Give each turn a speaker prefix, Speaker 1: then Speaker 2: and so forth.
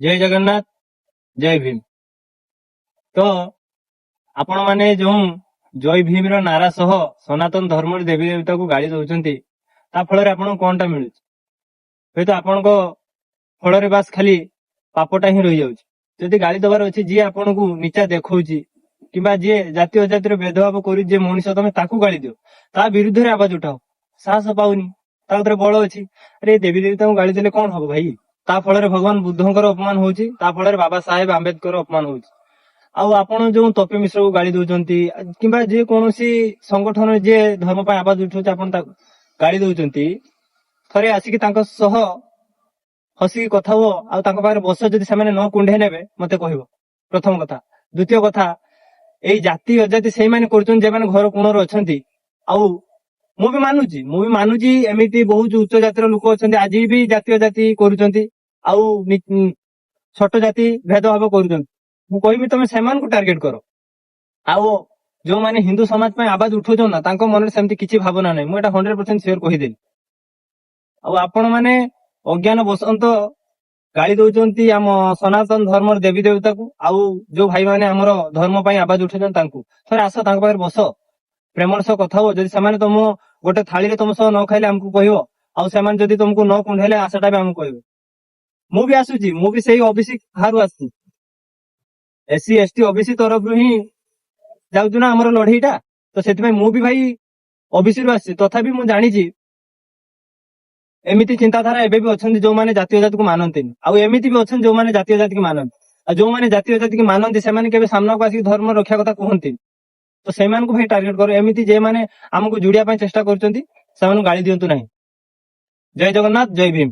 Speaker 1: ଜୟ ଜଗନ୍ନାଥ, ଜୟ ଭୀମ। ତ ଆପଣ ମାନେ ଯୋଉ ଜୟ ଭୀମ ର ନାରା ସହ ସନାତନ ଧର୍ମର ଦେବୀ ଦେବତାକୁ ଗାଳି ଦଉଛନ୍ତି, ତା ଫଳରେ ଆପଣଙ୍କୁ କଣଟା ମିଳୁଛି? ହୁଏତ ଆପଣଙ୍କ ଫଳରେ ବାସ୍ ଖାଲି ପାପଟା ହିଁ ରହିଯାଉଛି। ଯଦି ଗାଳି ଦବାର ଅଛି, ଯିଏ ଆପଣଙ୍କୁ ନିଚା ଦେଖଉଛି କିମ୍ବା ଯିଏ ଜାତି ଅଜାତିର ଭେଦଭାବ କରି ଯିଏ ମଣିଷ, ତମେ ତାକୁ ଗାଳି ଦିଅ, ତା ବିରୁଦ୍ଧରେ ଆବାଜ ଉଠାଅ। ସାହସ ପାଉନି, ତା ଭିତରେ ବଳ ଅଛି। ଆରେ ଦେବୀ ଦେବତାଙ୍କୁ ଗାଳି ଦେଲେ କଣ ହବ ଭାଇ? ତା ଫଳରେ ଭଗବାନ ବୁଦ୍ଧଙ୍କର ଅପମାନ ହଉଛି, ତା ଫଳରେ ବାବା ସାହେବ ଆମ୍ବେଦକର ଅପମାନ ହଉଛି। ଆଉ ଆପଣ ଯୋଉ ତପି ମିଶ୍ରକୁ ଗାଳି ଦଉଛନ୍ତି କିମ୍ବା ଯେ କୌଣସି ସଂଗଠନ ଯିଏ ଧର୍ମ ପାଇଁ ଆବାଜ ଉଠାଉଛି, ଆପଣ ତାକୁ ଗାଳି ଦଉଛନ୍ତି। ଥରେ ଆସିକି ତାଙ୍କ ସହ ହସିକି କଥା ହୁଅ, ଆଉ ତାଙ୍କ ପାଖରେ ବସ। ଯଦି ସେମାନେ ନ କୁଣ୍ଢେଇ ନେବେ ମତେ କହିବ, ପ୍ରଥମ କଥା। ଦ୍ୱିତୀୟ କଥା, ଏଇ ଜାତି ଅଜାତି ସେଇମାନେ କରୁଛନ୍ତି ଯୋଉମାନେ ଘର କୋଣରେ ଅଛନ୍ତି। ଆଉ ମୁଁ ବି ମାନୁଛି ଏମିତି ବହୁତ ଉଚ୍ଚ ଜାତିର ଲୋକ ଅଛନ୍ତି, ଆଜି ବି ଜାତି ଅଜାତି କରୁଛନ୍ତି, ଆଉ ଛୋଟ ଜାତି ଭେଦଭାବ କରୁଛନ୍ତି। ମୁଁ କହିବି ତମେ ସେମାନଙ୍କୁ ଟାର୍ଗେଟ କର। ଆଉ ଯୋଉମାନେ ହିନ୍ଦୁ ସମାଜ ପାଇଁ ଆବାଜ ଉଠାଉଛନ୍ତି ନା, ତାଙ୍କ ମନରେ ସେମିତି କିଛି ଭାବନା ନାହିଁ। ମୁଁ ଏଟା 100% ସିଓର କହିଦେଲି। ଆଉ ଆପଣ ମାନେ ଅଜ୍ଞାନ ବସନ୍ତ ଗାଳି ଦଉଛନ୍ତି ଆମ ସନାତନ ଧର୍ମର ଦେବୀ ଦେବତାକୁ, ଆଉ ଯୋଉ ଭାଇ ମାନେ ଆମର ଧର୍ମ ପାଇଁ ଆବାଜ ଉଠେଇଛନ୍ତି ତାଙ୍କୁ। ଥରେ ଆସ, ତାଙ୍କ ପାଖରେ ବସ, ପ୍ରେମର ସହ କଥା ହୁଅ। ଯଦି ସେମାନେ ତମ ଗୋଟେ ଥାଳିରେ ତମ ସହ ନ ଖାଇଲେ ଆମକୁ କହିବ, ଆଉ ସେମାନେ ଯଦି ତମକୁ ନ କୁଣ୍ଢେଇଲେ ଆଶାଟା ବି ଆମକୁ କହିବ। ମୁଁ ବି ଆସୁଛି, ମୁଁ ବି ସେଇ ଓବିସି ବାହାରୁ ଆସିଛି। SC ST OBC ତରଫରୁ ହିଁ ଯାଉଛୁ ନା ଆମର ଲଢେଇଟା। ତ ସେଥିପାଇଁ ମୁଁ ବି ଭାଇ OBC ରୁ ଆସିଛି। ତଥାପି ମୁଁ ଜାଣିଛି ଏମିତି ଚିନ୍ତାଧାରା ଏବେ ବି ଅଛନ୍ତି ଯୋଉମାନେ ଜାତୀୟ ଜାତିକୁ ମାନନ୍ତିନି, ଆଉ ଏମିତି ବି ଅଛନ୍ତି ଯୋଉମାନେ ଜାତୀୟ ଜାତିକୁ ମାନନ୍ତି। ଆଉ ଯୋଉମାନେ ଜାତୀୟ ଜାତିକୁ ମାନନ୍ତି ସେମାନେ କେବେ ସାମ୍ନାକୁ ଆସିକି ଧର୍ମ ରକ୍ଷା କଥା କୁହନ୍ତିନି। ତ ସେମାନଙ୍କୁ ଭାଇ ଟାର୍ଗେଟ କର। ଏମିତି ଯେମାନେ ଆମକୁ ଯୋଡିବା ପାଇଁ ଚେଷ୍ଟା କରୁଛନ୍ତି ସେମାନଙ୍କୁ ଗାଳି ଦିଅନ୍ତୁ ନାହିଁ। ଜୟ ଜଗନ୍ନାଥ, ଜୟ ଭୀମ।